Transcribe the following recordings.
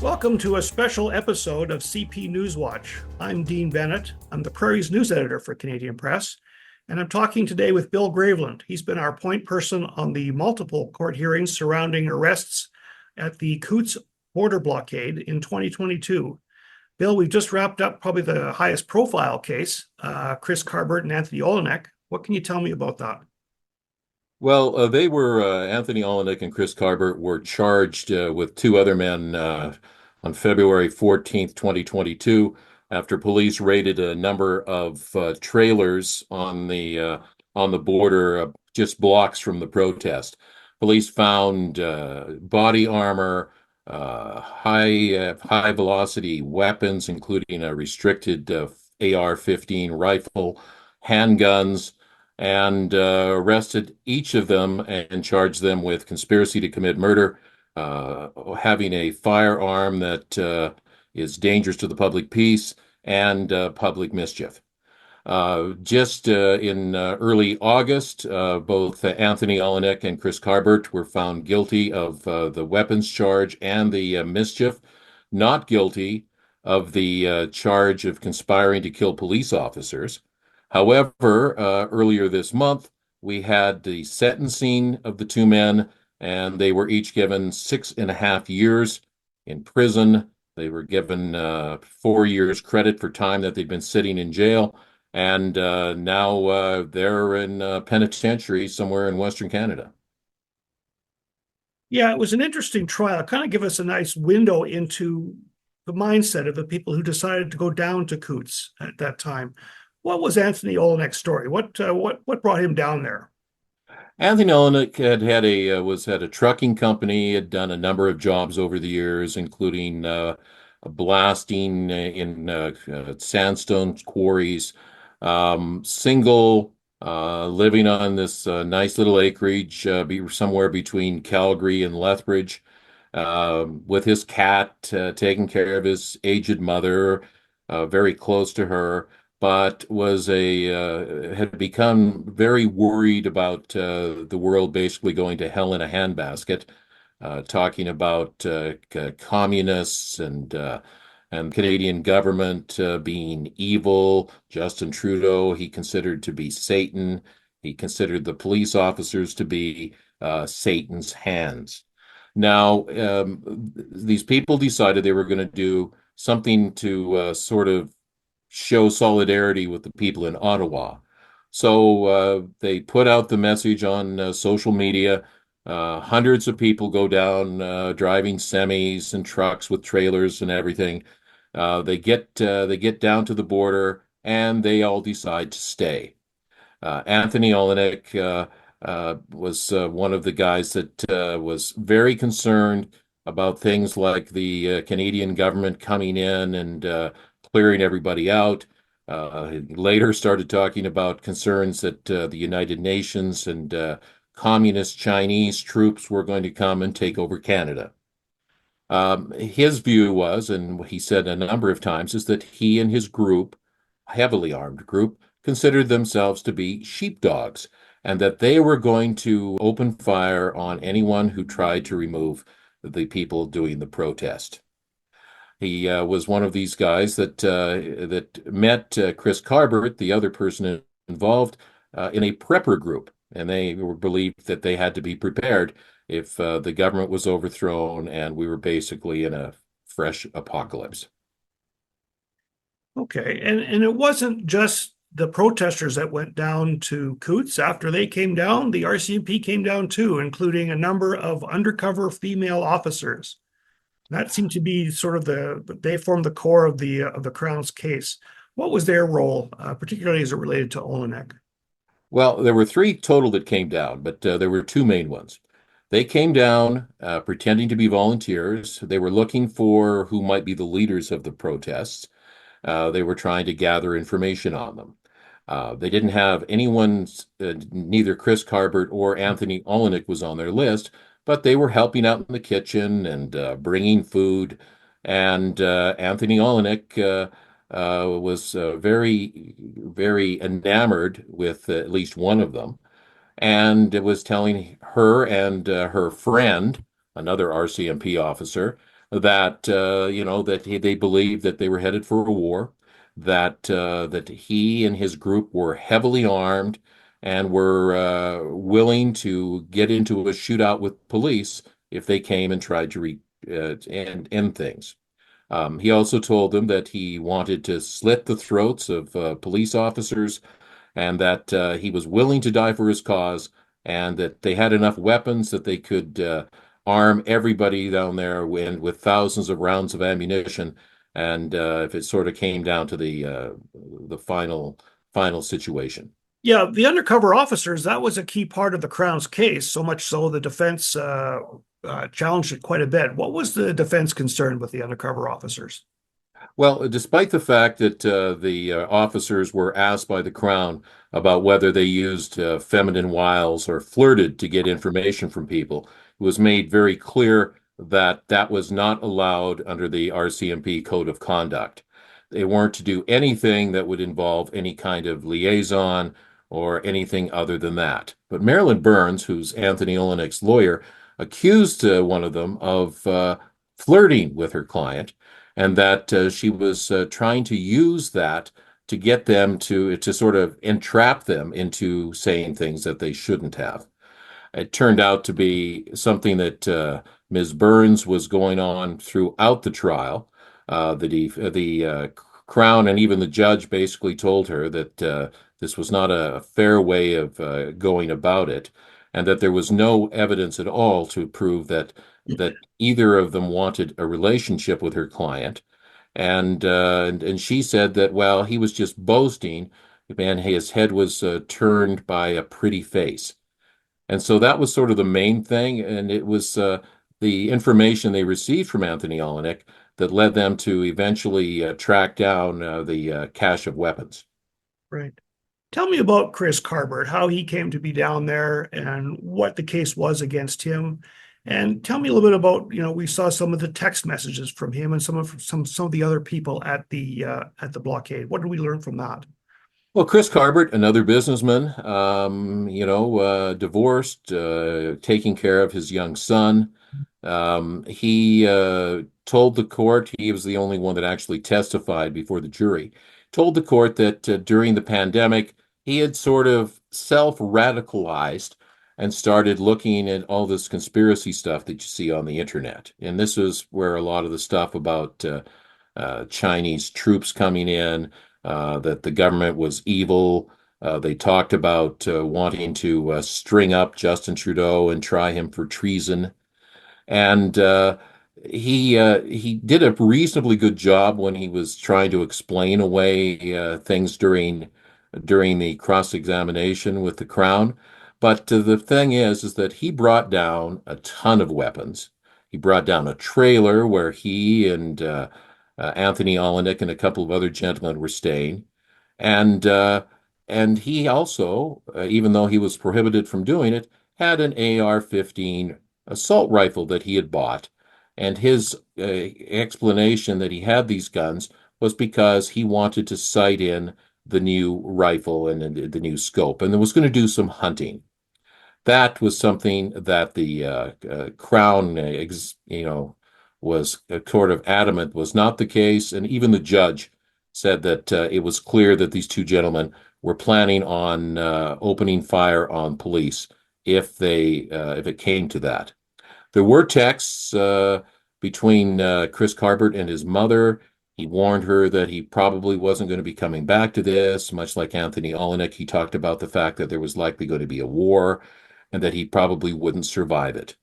Welcome to a special episode of CP Newswatch. I'm Dean Bennett. I'm the Prairies news editor for Canadian Press, and I'm talking today with Bill Graveland. He's been our point person on the multiple court hearings surrounding arrests at the Coutts border blockade in 2022. Bill, we've just wrapped up probably the highest profile case, Chris Carbert and Anthony Olienick. What can you tell me about that? Well, they were Anthony Olienick and Chris Carbert were charged with two other men on February 14th, 2022, after police raided a number of trailers on the border just blocks from the protest. Police found body armor, high velocity weapons, including a restricted AR-15 rifle, handguns, and arrested each of them and charged them with conspiracy to commit murder, having a firearm that is dangerous to the public peace, and public mischief. Just in early August, both Anthony Olienick and Chris Carbert were found guilty of the weapons charge and the mischief, not guilty of the charge of conspiring to kill police officers. However, earlier this month, we had the sentencing of the two men, and they were each given 6.5 years in prison. They were given 4 years credit for time that they'd been sitting in jail, and now they're in penitentiary somewhere in Western Canada. Yeah, it was an interesting trial. Kind of give us a nice window into the mindset of the people who decided to go down to Coutts at that time. What was Anthony Olienick's story? What brought him down there? Anthony Olienick had a trucking company, had done a number of jobs over the years, including blasting in sandstone quarries. Single, living on this nice little acreage, somewhere between Calgary and Lethbridge, with his cat, taking care of his aged mother, very close to her, but had become very worried about the world basically going to hell in a handbasket, talking about communists and Canadian government being evil. Justin Trudeau, he considered to be Satan. He considered the police officers to be Satan's hands. Now, these people decided they were going to do something to sort of show solidarity with the people in Ottawa. So they put out the message on social media. Hundreds of people go down driving semis and trucks with trailers and everything. They get down to the border, and they all decide to stay. Anthony Olienick was one of the guys that was very concerned about things like the Canadian government coming in and clearing everybody out. He later started talking about concerns that the United Nations and communist Chinese troops were going to come and take over Canada. His view was, and he said a number of times, is that he and his group, heavily armed group, considered themselves to be sheepdogs, and that they were going to open fire on anyone who tried to remove the people doing the protest. He was one of these guys that met Chris Carbert, the other person involved, in a prepper group, and they were believed that they had to be prepared if the government was overthrown and we were basically in a fresh apocalypse. Okay, and it wasn't just the protesters that went down to Coutts. After they came down, the RCMP came down too, including a number of undercover female officers. That seemed to be sort of they formed the core of the Crown's case. What was their role, particularly as it related to Olienick? Well, there were three total that came down, but there were two main ones. They came down pretending to be volunteers. They were looking for who might be the leaders of the protests. They were trying to gather information on them. They didn't have anyone, neither Chris Carbert or Anthony Olienick was on their list, but they were helping out in the kitchen and bringing food. And Anthony Olienick was very, very enamored with at least one of them, and it was telling her and her friend, another RCMP officer, that they believed that they were headed for a war, that he and his group were heavily armed and were willing to get into a shootout with police if they came and tried to end things. He also told them that he wanted to slit the throats of police officers and that he was willing to die for his cause, and that they had enough weapons that they could arm everybody down there with thousands of rounds of ammunition. And if it sort of came down to the final situation. Yeah, the undercover officers, that was a key part of the Crown's case, so much so the defense challenged it quite a bit. What was the defense concerned with the undercover officers? Well, despite the fact that the officers were asked by the Crown about whether they used feminine wiles or flirted to get information from people, it was made very clear that that was not allowed under the RCMP Code of Conduct. They weren't to do anything that would involve any kind of liaison or anything other than that. But Marilyn Burns, who's Anthony Olienick's lawyer, accused one of them of flirting with her client, and that she was trying to use that to get them to sort of entrap them into saying things that they shouldn't have. It turned out to be something that Ms. Burns was going on throughout the trial. The Crown and even the judge basically told her that this was not a fair way of going about it, and that there was no evidence at all to prove that either of them wanted a relationship with her client. And she said that, well, he was just boasting, and his head was turned by a pretty face. And so that was sort of the main thing, and it was the information they received from Anthony Olienick that led them to eventually track down the cache of weapons. Right. Tell me about Chris Carbert, how he came to be down there and what the case was against him. And tell me a little bit about, we saw some of the text messages from him and some of the other people at the blockade. What did we learn from that? Well, Chris Carbert, another businessman, divorced, taking care of his young son. He told the court, he was the only one that actually testified before the jury, told the court that during the pandemic, he had sort of self-radicalized and started looking at all this conspiracy stuff that you see on the internet. And this is where a lot of the stuff about Chinese troops coming in, that the government was evil. They talked about wanting to string up Justin Trudeau and try him for treason. And he did a reasonably good job when he was trying to explain away things during the cross-examination with the Crown. But the thing is that he brought down a ton of weapons. He brought down a trailer where he and Anthony Olienick and a couple of other gentlemen were staying, and he also, even though he was prohibited from doing it, had an AR-15 assault rifle that he had bought. And his explanation that he had these guns was because he wanted to sight in the new rifle and the new scope, and was going to do some hunting. That was something that the Crown, was sort of adamant was not the case, and even the judge said that it was clear that these two gentlemen were planning on opening fire on police if it came to that. There were texts between Chris Carbert and his mother. He warned her that he probably wasn't going to be coming back to this, much like Anthony Olienick. He talked about the fact that there was likely going to be a war and that he probably wouldn't survive it.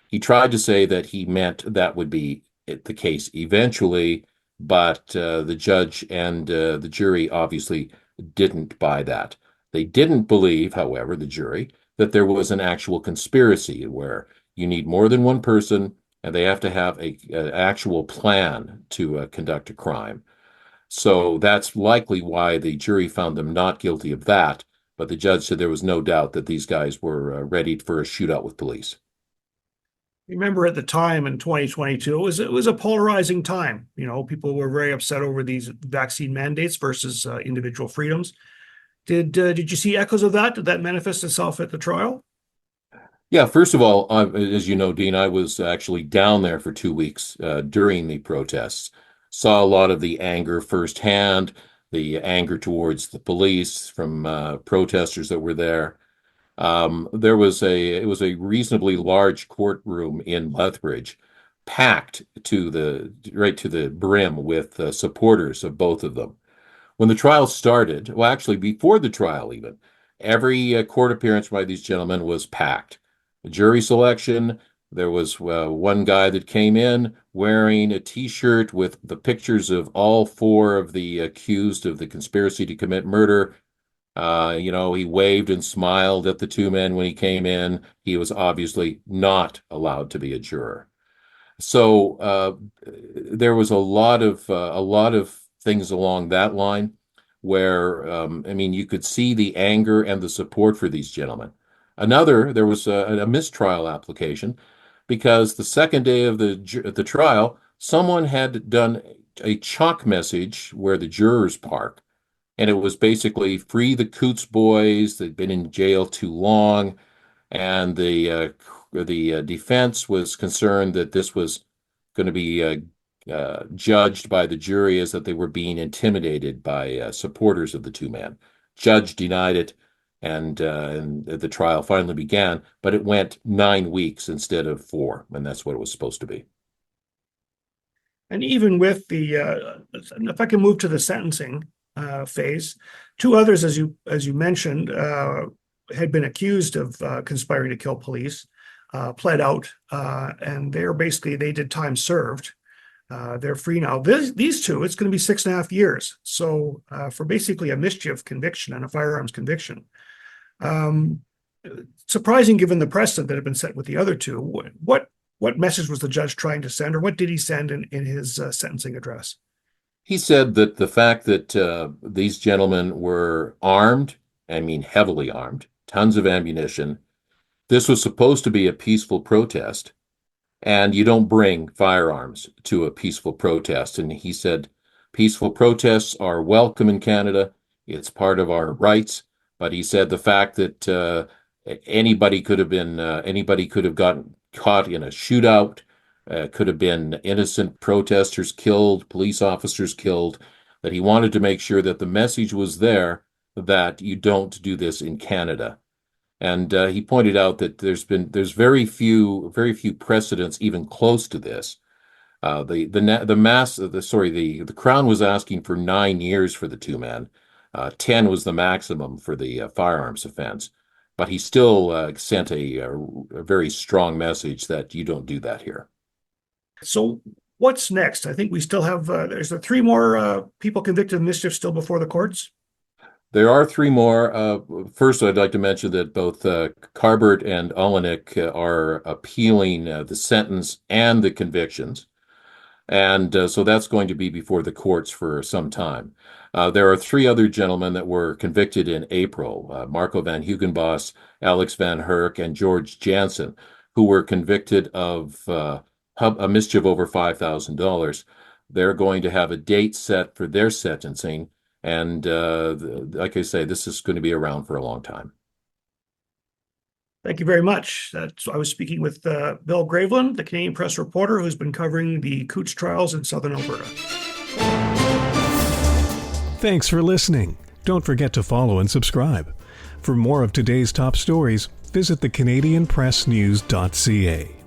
He tried to say that he meant that would be the case eventually, but the judge and the jury obviously didn't buy that. They didn't believe, however, the jury, that there was an actual conspiracy where you need more than one person and they have to have an actual plan to conduct a crime. So that's likely why the jury found them not guilty of that, but the judge said there was no doubt that these guys were ready for a shootout with police. Remember at the time in 2022, it was a polarizing time. People were very upset over these vaccine mandates versus individual freedoms. Did you see echoes of that? Did that manifest itself at the trial? Yeah, first of all, as you know, Dean, I was actually down there for 2 weeks during the protests. Saw a lot of the anger firsthand, the anger towards the police from protesters that were there. It was a reasonably large courtroom in Lethbridge, packed to right to the brim with supporters of both of them. When the trial started, well, actually, before the trial even, every court appearance by these gentlemen was packed. Jury selection, there was one guy that came in wearing a T-shirt with the pictures of all four of the accused of the conspiracy to commit murder. He waved and smiled at the two men when he came in. He was obviously not allowed to be a juror. So there was a lot of things along that line where I mean you could see the anger and the support for these gentlemen. There was a mistrial application because the second day of the trial, someone had done a chalk message where the jurors park, and it was basically free the Coutts boys. They'd been in jail too long, and the defense was concerned that this was going to be judged by the jury as that they were being intimidated by supporters of the two men. Judge denied it, and the trial finally began, but it went 9 weeks instead of 4, and that's what it was supposed to be. And even with if I can move to the sentencing phase, two others, as you mentioned, had been accused of conspiring to kill police, pled out, and they did time served. They're free now. These two, it's going to be 6.5 years. So for basically a mischief conviction and a firearms conviction. Surprising given the precedent that had been set with the other two. What message was the judge trying to send, or what did he send in his sentencing address? He said that the fact that these gentlemen were armed, I mean heavily armed, tons of ammunition, this was supposed to be a peaceful protest, and you don't bring firearms to a peaceful protest. And he said, peaceful protests are welcome in Canada. It's part of our rights. But he said the fact that anybody could have gotten caught in a shootout, could have been innocent protesters killed, police officers killed, that he wanted to make sure that the message was there that you don't do this in Canada. And he pointed out that there's very few precedents even close to this. The Crown was asking for 9 years for the two men. 10 was the maximum for the firearms offense, but he still sent a very strong message that you don't do that here. So what's next? I think we still have there's 3 more people convicted of mischief still before the courts. There are 3 more. First, I'd like to mention that both Carbert and Olienick are appealing the sentence and the convictions. And so that's going to be before the courts for some time. There are 3 other gentlemen that were convicted in April, Marco van Hugenbos, Alex van Herk, and George Jansen, who were convicted of a mischief over $5,000. They're going to have a date set for their sentencing. And like I say, this is going to be around for a long time. Thank you very much. I was speaking with Bill Graveland, the Canadian Press reporter who's been covering the Coutts trials in southern Alberta. Thanks for listening. Don't forget to follow and subscribe. For more of today's top stories, visit thecanadianpressnews.ca.